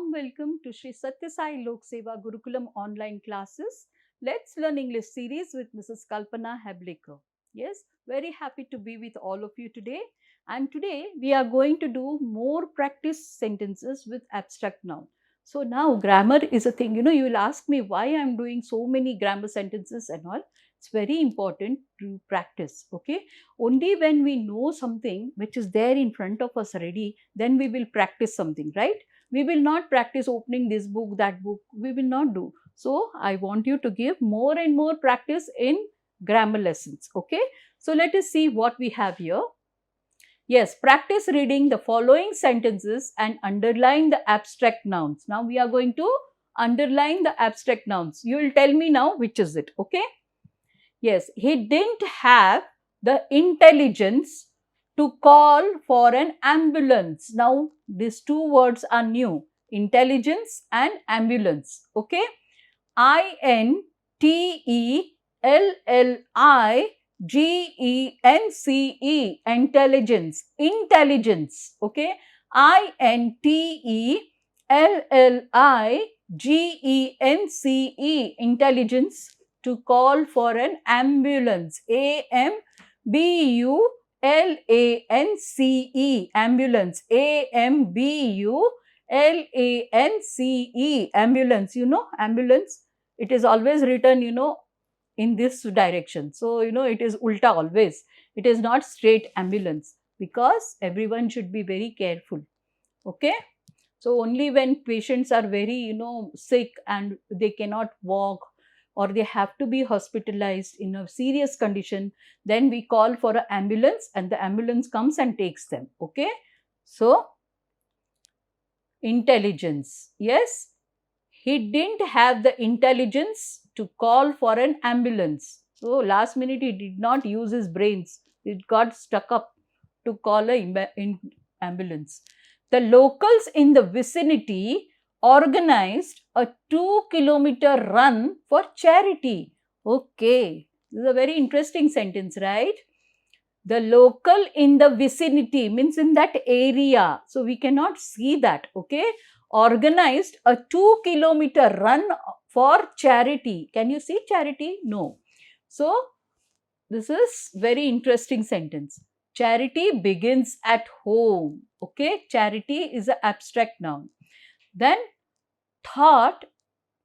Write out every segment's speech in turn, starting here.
warm welcome to Sri Sathya Sai Lok Seva Gurukulam online classes. Let's learn English series with Mrs. Kalpana Heblekar. Yes, very happy to be with all of you today. And today we are going to do more practice sentences with abstract noun. So now grammar is a thing, you will ask me why I am doing so many grammar sentences and all. It's very important to practice, okay? Only when we know something which is there in front of us already, then we will practice something, right? We will not practice opening this book, that book, we will not do. So, I want you to give more and more practice in grammar lessons, okay? So, let us see what we have here. Yes, practice reading the following sentences and underline the abstract nouns. Now, we are going to underline the abstract nouns. You will tell me now which is it, okay? Yes, he didn't have the intelligence to call for an ambulance. Now, these two words are new, intelligence and ambulance, okay? I-N-T-E-L-L-I-G-E-N-C-E, intelligence, intelligence, okay? I-N-T-E-L-L-I-G-E-N-C-E, intelligence, to call for an ambulance. A-M-B-U-L-A-N-C-E, ambulance. A-M-B-U-L-A-N-C-E, ambulance. You know, ambulance, it is always written, in this direction. So, it is ulta always. It is not straight ambulance, because everyone should be very careful. Okay. So, only when patients are very, sick and they cannot walk, or they have to be hospitalized in a serious condition, then we call for an ambulance and the ambulance comes and takes them. Okay. So, intelligence. Yes, he didn't have the intelligence to call for an ambulance. So, last minute he did not use his brains. It got stuck up to call an ambulance. The locals in the vicinity organized a 2-kilometer run for charity. Okay, this is a very interesting sentence, right? The local in the vicinity means in that area. So, we cannot see that, okay? Organized a 2-kilometer run for charity. Can you see charity? No. So, this is very interesting sentence. Charity begins at home. Okay, charity is an abstract noun. Then, thought,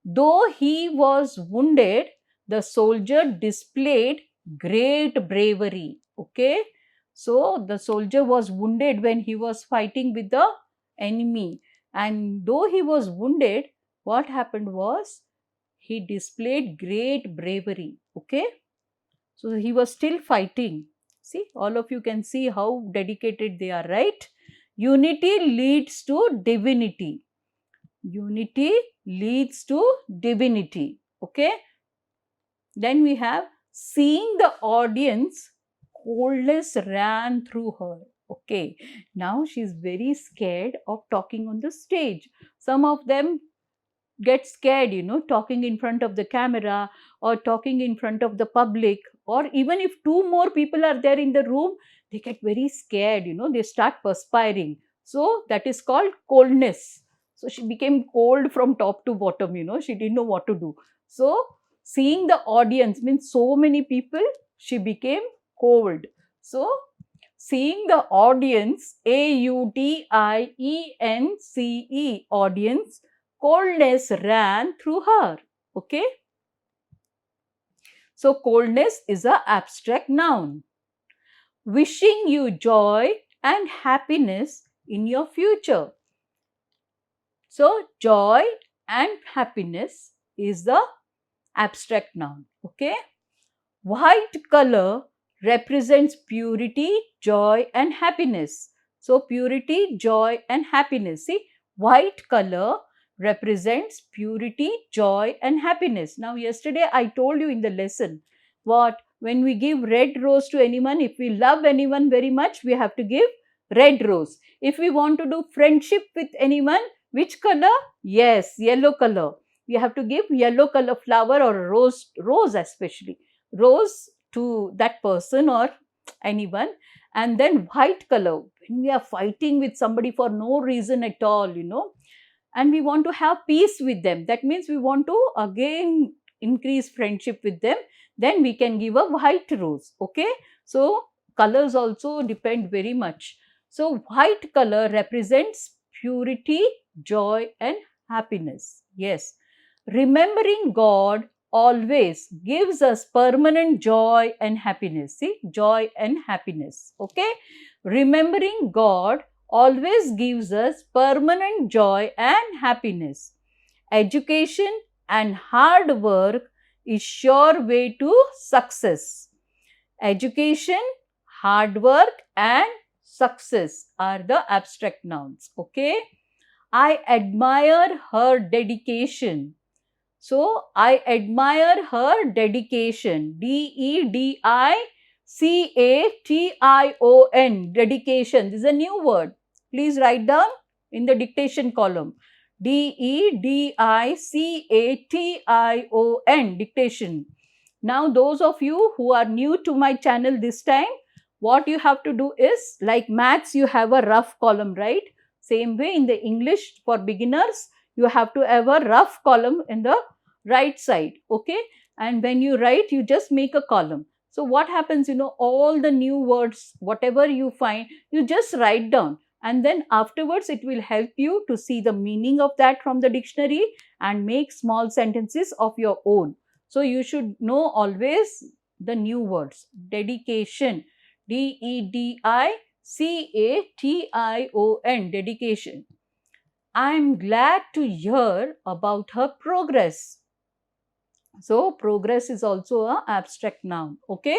though he was wounded, the soldier displayed great bravery. Okay, so the soldier was wounded when he was fighting with the enemy, and though he was wounded, what happened was he displayed great bravery. Okay, so he was still fighting. See, all of you can see how dedicated they are, right? Unity leads to divinity. Unity leads to divinity. Okay. Then we have, seeing the audience, coldness ran through her. Okay. Now she is very scared of talking on the stage. Some of them get scared, talking in front of the camera or talking in front of the public, or even if 2 more people are there in the room, they get very scared, they start perspiring. So, that is called coldness. So, she became cold from top to bottom, she didn't know what to do. So, seeing the audience means so many people, she became cold. So, seeing the audience, A-U-D-I-E-N-C-E, audience, coldness ran through her. Okay. So, coldness is an abstract noun. Wishing you joy and happiness in your future. So, joy and happiness is the abstract noun. Okay. White color represents purity, joy and happiness. So, purity, joy and happiness. See, white color represents purity, joy and happiness. Now, yesterday I told you in the lesson, what? When we give red rose to anyone, if we love anyone very much, we have to give red rose. If we want to do friendship with anyone, which color? Yes, yellow color. We have to give yellow color flower or rose especially. Rose to that person or anyone. And then white color, when we are fighting with somebody for no reason at all, and we want to have peace with them. That means we want to again increase friendship with them. Then we can give a white rose. Okay. So colors also depend very much. So white color represents purity, joy and happiness. Yes. Remembering God always gives us permanent joy and happiness. See, joy and happiness. Okay. Remembering God always gives us permanent joy and happiness. Education and hard work is sure way to success. Education, hard work and success are the abstract nouns. Okay. I admire her dedication. So, I admire her dedication. Dedication. Dedication. This is a new word. Please write down in the dictation column. Dedication. Dictation. Now, those of you who are new to my channel this time, what you have to do is, like maths, you have a rough column, right? Same way in the English for beginners, you have to have a rough column in the right side. Okay. And when you write, you just make a column. So what happens, all the new words, whatever you find, you just write down. And then afterwards, it will help you to see the meaning of that from the dictionary and make small sentences of your own. So you should know always the new words. Dedication. Dedication. Dedication. I am glad to hear about her progress. So, progress is also an abstract noun. Okay.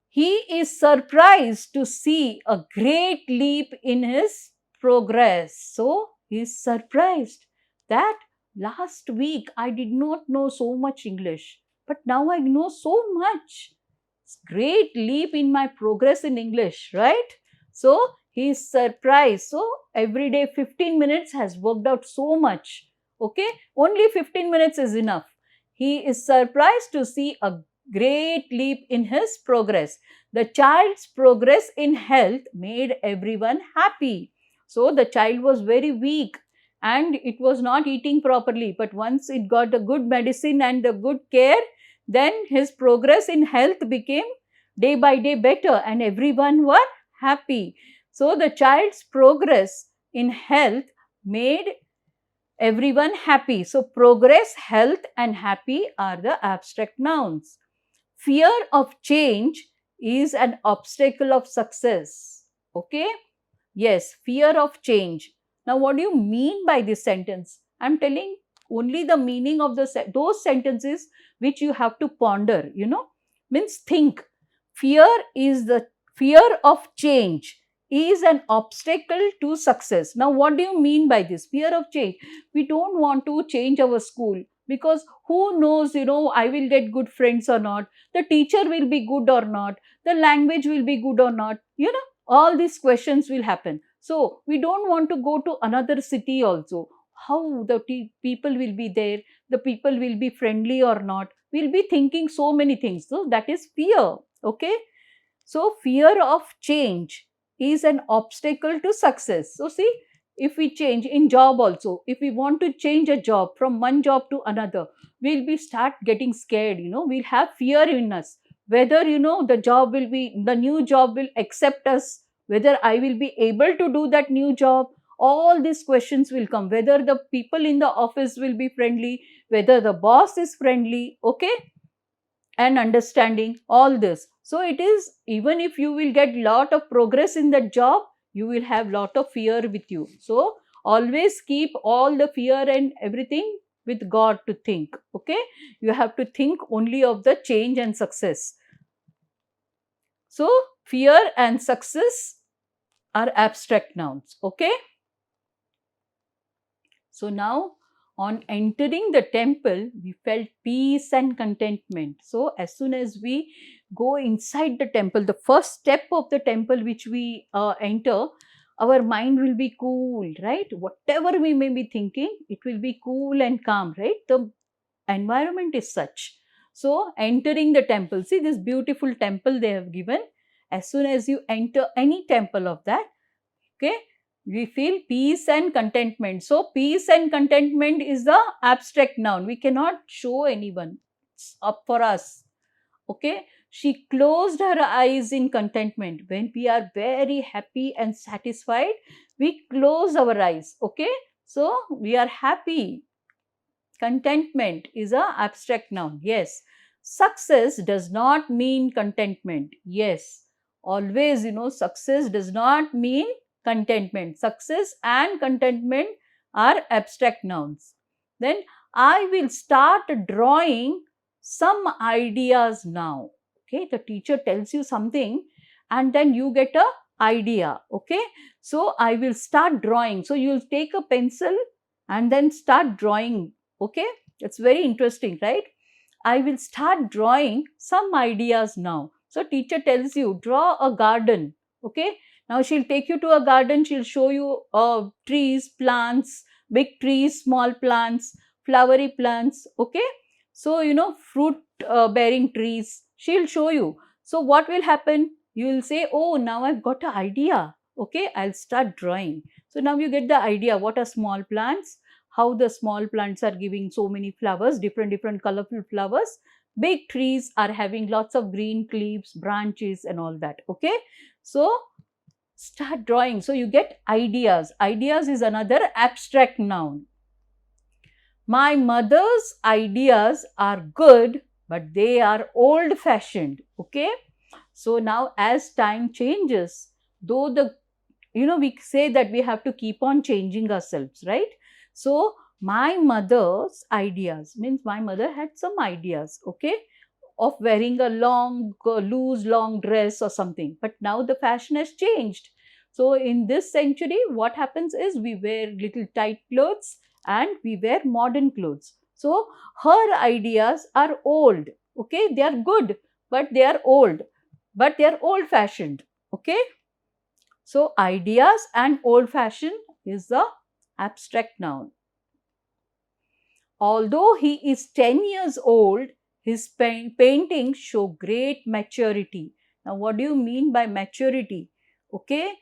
He is surprised to see a great leap in his progress. So, he is surprised that last week I did not know so much English, but now I know so much. Great leap in my progress in English, right? So, he is surprised. So, every day 15 minutes has worked out so much. Okay, only 15 minutes is enough. He is surprised to see a great leap in his progress. The child's progress in health made everyone happy. So, the child was very weak and it was not eating properly, but once it got a good medicine and a good care, then his progress in health became day by day better and everyone were happy. So, the child's progress in health made everyone happy. So, progress, health and happy are the abstract nouns. Fear of change is an obstacle of success. Okay? Yes, fear of change. Now, what do you mean by this sentence? I am telling only the meaning of those sentences which you have to ponder, means think. Fear of change is an obstacle to success. Now, what do you mean by this? Fear of change. We don't want to change our school because who knows, I will get good friends or not, the teacher will be good or not, the language will be good or not, all these questions will happen. So, we don't want to go to another city also. How the people will be there, the people will be friendly or not. We'll be thinking so many things. So, that is fear. Okay. So, fear of change is an obstacle to success. So, see, if we change in job also, if we want to change a job from one job to another, we'll be start getting scared, we'll have fear in us. Whether, the new job will accept us, whether I will be able to do that new job, all these questions will come. Whether the people in the office will be friendly, whether the boss is friendly, okay, and understanding all this. So, it is, even if you will get lot of progress in that job, you will have lot of fear with you. So, always keep all the fear and everything with God to think. Okay, you have to think only of the change and success. So, fear and success are abstract nouns. Okay. So, now on entering the temple, we felt peace and contentment. So, as soon as we go inside the temple, the first step of the temple which we enter, our mind will be cool, right? Whatever we may be thinking, it will be cool and calm, right? The environment is such. So, entering the temple, see this beautiful temple they have given. As soon as you enter any temple of that, okay, We feel peace and contentment. So peace and contentment is the abstract noun. We cannot show anyone. It's up for us. Okay. She closed her eyes in contentment. When we are very happy and satisfied, we close our eyes. Okay. So we are happy. Contentment is a abstract noun. Yes. Success does not mean contentment. Yes. Always, success does not mean contentment. Success and contentment are abstract nouns. Then I will start drawing some ideas now. Okay. The teacher tells you something and then you get a idea. Okay. So I will start drawing. So you will take a pencil and then start drawing. Okay, it's very interesting, right? I will start drawing some ideas now. So teacher tells you, draw a garden. Okay, now she'll take you to a garden. She'll show you trees, plants, big trees, small plants, flowery plants. Okay, so fruit bearing trees. She'll show you. So what will happen? You will say, oh, now I've got an idea. Okay, I'll start drawing. So now you get the idea. What are small plants? How the small plants are giving so many flowers, different colorful flowers. Big trees are having lots of green leaves, branches and all that. Okay. So start drawing. So you get ideas. Ideas is another abstract noun. My mother's ideas are good, but they are old fashioned. Okay. So now as time changes, though we say that we have to keep on changing ourselves, right? So my mother's ideas means my mother had some ideas, okay, of wearing a loose long dress or something. But now the fashion has changed. So in this century, what happens is we wear little tight clothes and we wear modern clothes. So her ideas are old, okay, they are good, but they are old, but they are old fashioned, okay. So ideas and old fashioned is the abstract noun. Although he is 10 years old, his paintings show great maturity. Now, what do you mean by maturity? Okay,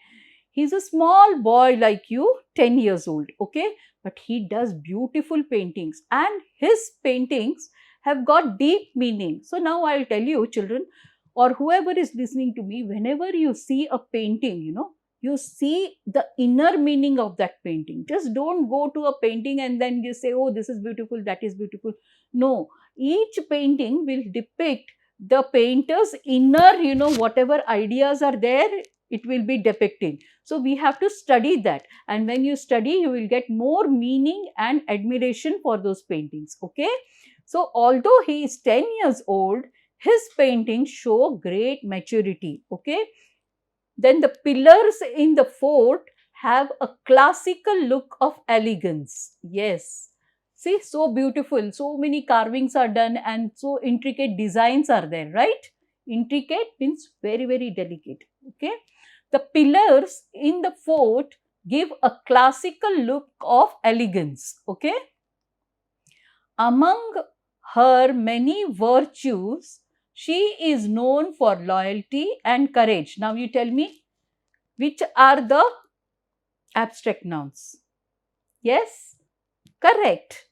he's a small boy like you, 10 years old, okay, but he does beautiful paintings and his paintings have got deep meaning. So, now I'll tell you, children, or whoever is listening to me, whenever you see a painting, you see the inner meaning of that painting. Just don't go to a painting and then you say, oh, this is beautiful, that is beautiful. No, each painting will depict the painter's inner, whatever ideas are there, it will be depicting. So we have to study that. And when you study, you will get more meaning and admiration for those paintings. Okay. So although he is 10 years old, his paintings show great maturity. Okay. Then the pillars in the fort have a classical look of elegance. Yes. See, so beautiful. So many carvings are done and so intricate designs are there, right? Intricate means very, very delicate. Okay. The pillars in the fort give a classical look of elegance. Okay. Among her many virtues, she is known for loyalty and courage. Now you tell me, which are the abstract nouns? Yes, correct.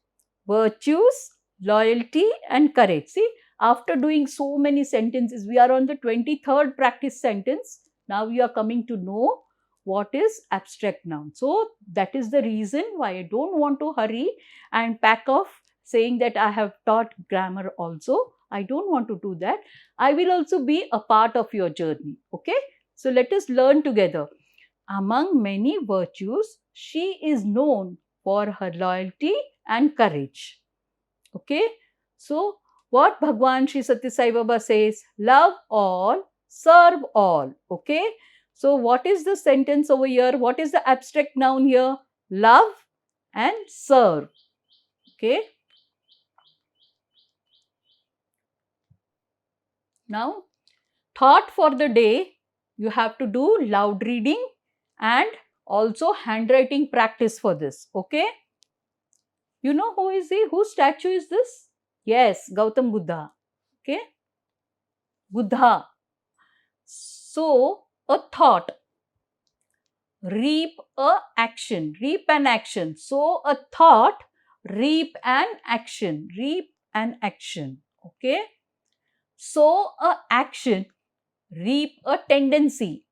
Virtues, loyalty and courage. See, after doing so many sentences, we are on the 23rd practice sentence. Now you are coming to know what is abstract noun. So that is the reason why I don't want to hurry and pack off saying that I have taught grammar also. I don't want to do that. I will also be a part of your journey. Okay. So let us learn together. Among many virtues, she is known for her loyalty and courage. Okay. So what Bhagwan Sri Sathya Sai Baba says? Love all, serve all. Okay. So what is the sentence over here? What is the abstract noun here? Love and serve. Okay. Now, thought for the day, you have to do loud reading and also handwriting practice for this. Okay. You know who is he? Whose statue is this? Yes, Gautam Buddha. Okay. Buddha. So, a thought. reap a action, reap an action. Sow a thought, reap an action, reap an action. Okay. Sow a action, reap a tendency.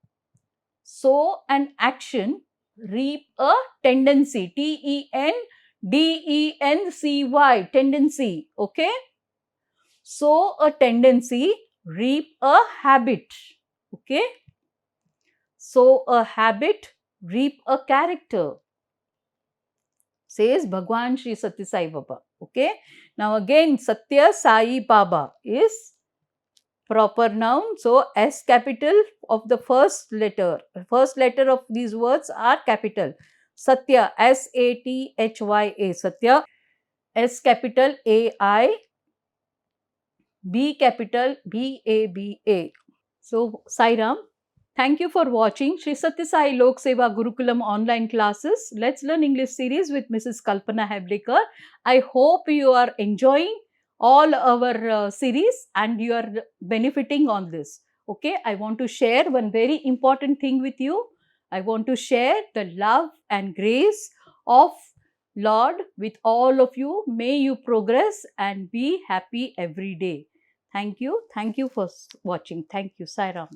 Sow an action, reap a tendency. Tendency, tendency. Okay. Sow a tendency, reap a habit. Okay. Sow a habit, reap a character, says Bhagwan Sri Sathya Sai Baba. Okay. Now again, Sathya Sai Baba is proper noun. So S capital of the first letter of these words are capital. Sathya, Sathya, Sathya, S capital AI, B capital Baba. So Sairam, thank you for watching Sri Sathya Sai Lok Seva Gurukulam online classes. Let's Learn English series with Mrs. Kalpana Heblekar. I hope you are enjoying all our series and you are benefiting on this. Okay, I want to share one very important thing with you. I want to share the love and grace of Lord with all of you. May you progress and be happy every day. Thank you. Thank you for watching. Thank you. Sai Ram.